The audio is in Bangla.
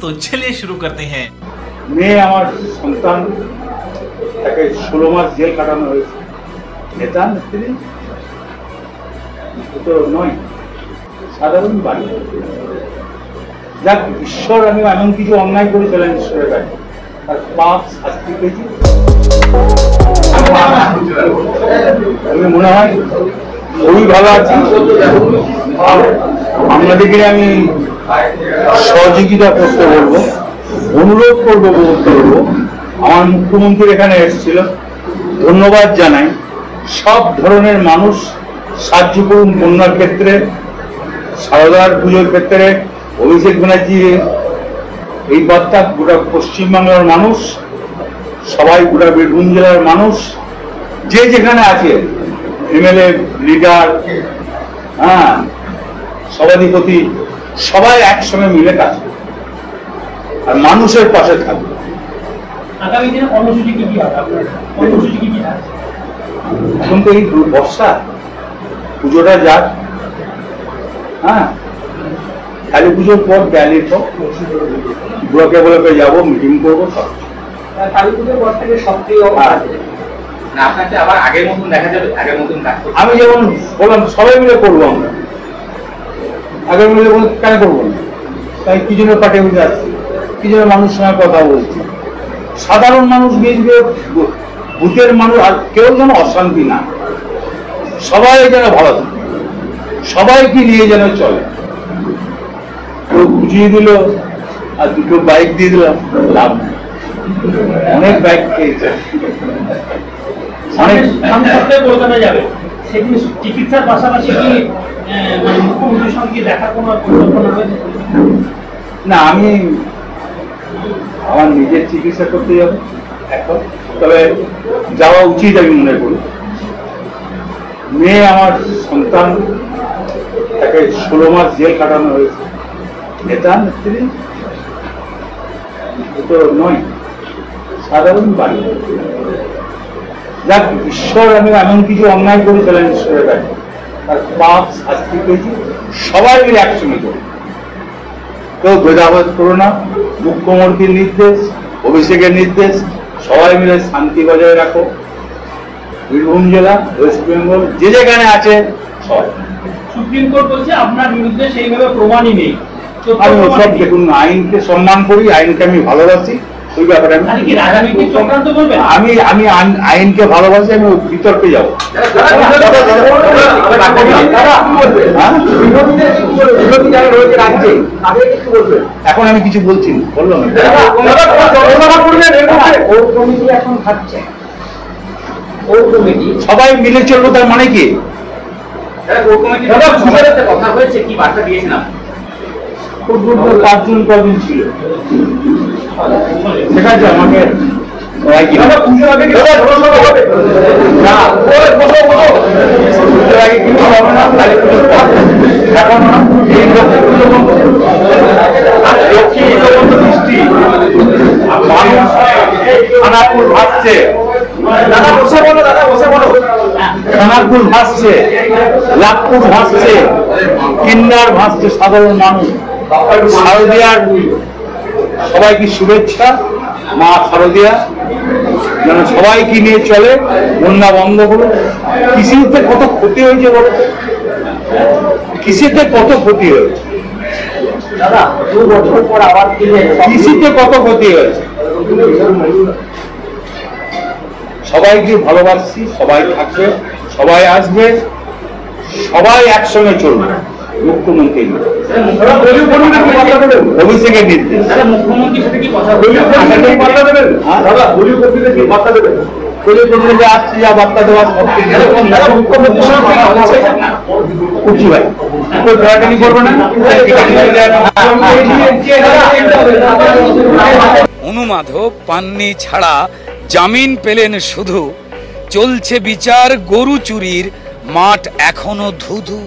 तो चलिए शुरू करते हैं। মেয়ে আমার সন্তান তাকে 16 মাস জেল কাটানো হয়েছে। নেতা নেত্রী তো নয়, সাধারণ বাড়ি। যাক, ঈশ্বর আমি এমন কিছু অন্যায় করেছিলেন ঈশ্বরের কাছে, তার পাপ শাস্তি পেয়েছি। আমি মনে হয় খুবই ভালো আছি। আপনাদেরকে আমি সহযোগিতা করতে বলবো, অনুরোধ করবো, বলতে বলবো। আমার মুখ্যমন্ত্রী এখানে এসেছিল, ধন্যবাদ জানাই। সব ধরনের মানুষ সাহায্য করুন, বন্যার ক্ষেত্রে, সারদার পুজোর ক্ষেত্রে। অভিষেক ব্যানার্জি এই বার্তা গোটা পশ্চিমবাংলার মানুষ, সবাই গোটা বীরভূম জেলার মানুষ, যে যেখানে আছে, এমএলএ, লিডার, সভাধিপতি, সবাই একসঙ্গে মিলে কাজ করবে আর মানুষের পাশে থাকবে। আগামী দিনে কর্মসূচি কি হবে? কর্মসূচি কি আছে? এখন তো এই বর্ষা, পুজোটা যাক, কালী পুজোর পর র্যালির পর ব্লকে ব্লকে যাবো, মিটিং করবো, সব। কালী পুজোর পর থেকে সক্রিয় আপনাকে আবার আগের মতন দেখা যাবে, আগের মতন কাজ করতে। আমি যেমন বললাম, সবাই মিলে করবো। আমরা আগে মিলে কেন করবো না? তাই কি জন্য পাঠিয়ে বুঝে আসছি, কি জন্য মানুষ সঙ্গে কথা বলছি। সাধারণ মানুষ গিয়ে বুথের মানুষ, আর কেউ যেন অশান্তি না, সবাই যেন ভালো থাকে, সবাইকে নিয়ে যেন চলে। কেউ বুঝিয়ে দিল আর দুটো বাইক দিয়ে দিলাম, লাভ নেই। অনেক বাইক খেয়েছে, অনেক। কলকাতায় যাবে, সেখানে চিকিৎসার পাশাপাশি কি মুখ্যমন্ত্রীর সঙ্গে দেখার কোনো পরিকল্পনা রয়েছে? না, আমি আমার নিজের চিকিৎসা করতে যাবো এখন, তবে যাওয়া উচিত আমি মনে করি। মেয়ে আমার সন্তান, তাকে 16 মাস জেল কাটানো হয়েছে। নেতা নেত্রী তো নয়, সাধারণ বাড়ি। যাক, ঈশ্বর আমি এমন কিছু অন্যায় করেছিলেন ঈশ্বরের কাছে, তার পাপ শাস্তি পেয়েছি। সবাই মিলে একসঙ্গে করি, কেউ ভেদাভেদ করো না। মুখ্যমন্ত্রীর নির্দেশ, অভিষেকের নির্দেশ, সবাই মিলে শান্তি বজায় রাখো। বীরভূম জেলা, ওয়েস্ট বেঙ্গল, যে যেখানে আছে সবাই। সুপ্রিম কোর্ট বলছে আপনার বিরুদ্ধে সেইভাবে প্রমাণই নেই। আমি সব দেখুন, আইনকে সম্মান করি, আইনকে আমি ভালোবাসি। ওই ব্যাপারে আমি আইনকে ভালোবাসি, আমি বিতর্কে যাবো। এখন আমি কিছু বলছি না, বললাম সবাই মিলে চলবো, তার মানে কি? কথা হয়েছে, কি বার্তা দিয়েছিলাম? 5 জন কদিন ছিল, ঠিক আছে। আমাকে খানাকুল ভাসছে, খানাকুল ভাসছে, লাভপুর ভাসছে, কিন্নার ভাসছে। সাধারণ মানুষ, শারদিয়ার সবাইকে শুভেচ্ছা। মা শারদিয়া যেন সবাইকে নিয়ে চলে, বন্যা বন্ধ করুন। কৃষিতে কত ক্ষতি হয়েছে বলো, কৃষিতে কত ক্ষতি হয়েছে, কৃষিতে কত ক্ষতি হয়েছে। সবাইকে ভালোবাসছি, সবাই থাকবে, সবাই আসবে, সবাই একসঙ্গে চলবে। মুখ্যমন্ত্রী অভিষেকের নির্দেশ। আসছে যা বার্তা দেওয়া করবে না। অনুমাধব পাননি ছাড়া জামিন পেলেন শুধু, চলছে বিচার গরু চুরির, মাঠ এখনো ধুধু।